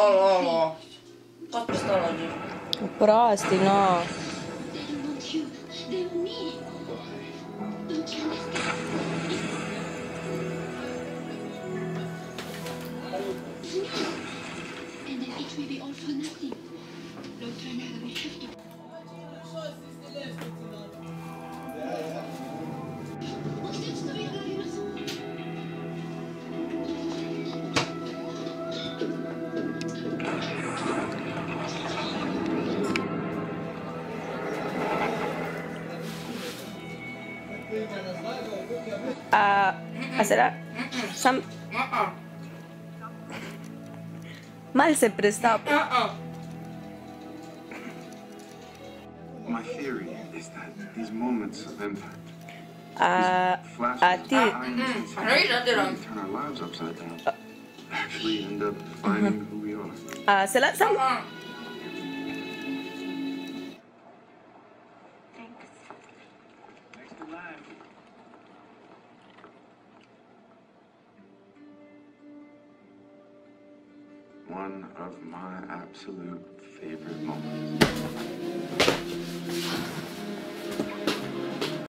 Cosa oggi? Prosti, no. Asearah mal se prestaba. My theory is that these moments of impact, A ti. really turn our lives upside down. Actually end up finding who we are. Se la One of my absolute favorite moments.